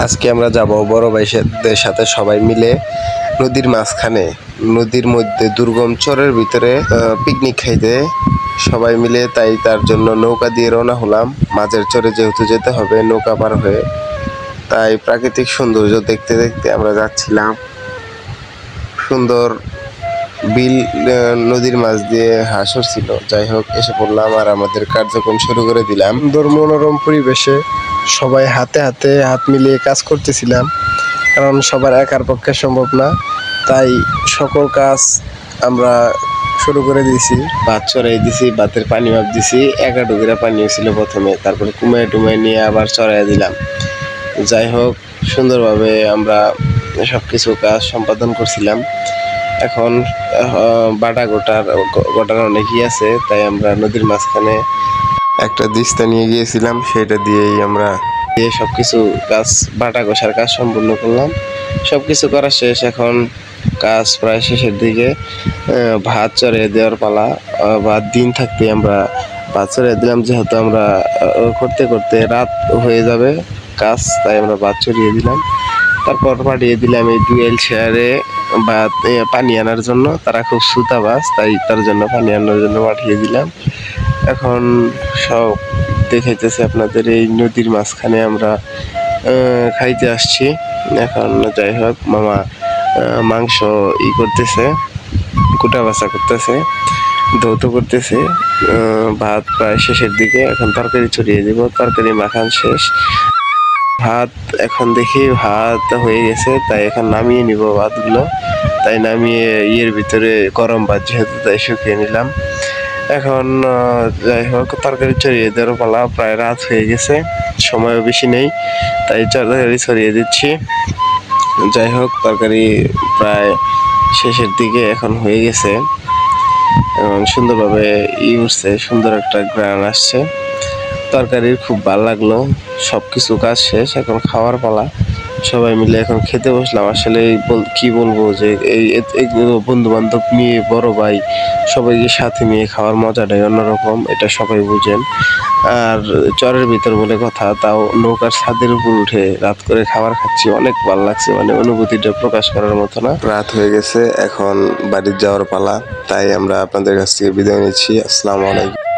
আজকে আমরা যাব বড় ভাইদের সাথে সবাই মিলে নদীর মাঝখানে, নদীর মধ্যে দুর্গম চরের ভিতরে পিকনিক খাইতে সবাই মিলে। তাই তার জন্য নৌকা দিয়ে রওনা হলাম। মাঝের চরে যেহেতু যেতে হবে নৌকা পার হয়ে, তাই প্রাকৃতিক সৌন্দর্য দেখতে দেখতে আমরা যাচ্ছিলাম। সুন্দর বিল, নদীর মাছ দিয়ে হাঁসর ছিল। যাই হোক, এসে পড়লাম আর আমাদের কার্যক্রম শুরু করে দিলাম। সুন্দর মনোরম পরিবেশে সবাই হাতে হাতে হাত মিলিয়ে কাজ করতেছিলাম, কারণ সবার একার পক্ষে সম্ভব না। তাই সকল কাজ আমরা শুরু করে দিয়েছি। ভাত চড়াই দিছি, ভাতের পানি মাপ দিছি। 1 ডুগরা পানি ছিল প্রথমে, তারপরে কুমায় টুমায় নিয়ে আবার চড়াই দিলাম। যাই হোক, সুন্দরভাবে আমরা সব কিছু কাজ সম্পাদন করছিলাম। এখন বাটা গোটার অনেকই আছে, তাই আমরা নদীর মাঝখানে একটা দিস্তা নিয়ে গিয়েছিলাম, সেটা দিয়েই আমরা সব কিছু কাজ, বাটা ঘষার কাজ সম্পূর্ণ করলাম। সব কিছু করা শেষ, এখন কাজ প্রায় শেষের দিকে। ভাত চড়িয়ে দেওয়ার পালা। ভাত দিন থাকতে আমরা ভাত চড়িয়ে দিলাম, যেহেতু আমরা করতে করতে রাত হয়ে যাবে কাজ, তাই আমরা ভাত চড়িয়ে দিলাম। তারপর পাঠিয়ে দিলাম এই ডুয়েল শেয়ারে ভাত পানি আনার জন্য। তারা খুব সুতাবাজ, তাই তার জন্য পানি আনার জন্য পাঠিয়ে দিলাম। এখন সব দেখাইতেছে আপনাদের, এই নদীর মাঝখানে আমরা খাইতে আসছি। এখন যাই হোক, মামা মাংস করতেছে, কুটা বাছা করতেছে, ধৌত করতেছে। ভাত প্রায় শেষের দিকে, এখন তরকারি ছড়িয়ে দিব। তরকারি মাখান শেষ। ভাত এখন দেখি ভাত হয়ে গেছে, তাই এখন নামিয়ে নিব ভাতগুলো। তাই নামিয়ে ভিতরে গরম ভাত যেহেতু, তাই শুকিয়ে নিলাম। এখন যাই হোক, তরকারি ছড়িয়ে দেওয়ার পালা। প্রায় রাত হয়ে গেছে, সময়ও বেশি নেই, তাই তরকারি ছড়িয়ে দিচ্ছি। যাই হোক, তরকারি প্রায় শেষের দিকে এখন হয়ে গেছে এবং সুন্দরভাবে উঠছে, সুন্দর একটা গ্রান আসছে। তরকারির খুব ভালো লাগলো। সব কিছু কাজ শেষ, এখন খাওয়ার পালা। সবাই মিলে এখন খেতে বসলাম। আসলে কি বলবো, যে এই বন্ধু বান্ধব নিয়ে, বড় ভাই সবাইকে সাথে নিয়ে খাওয়ার মজাটাই অন্যরকম, এটা সবাই বুঝেন। আর চরের ভিতর বলে কথা, তাও নৌকার ছাদের উপর উঠে রাত করে খাবার খাচ্ছি, অনেক ভালো লাগছে। মানে অনুভূতিটা প্রকাশ করার মতো না। রাত হয়ে গেছে, এখন বাড়ির যাওয়ার পালা, তাই আমরা আপনাদের কাছ থেকে বিদায় নিচ্ছি। আসসালামু আলাইকুম।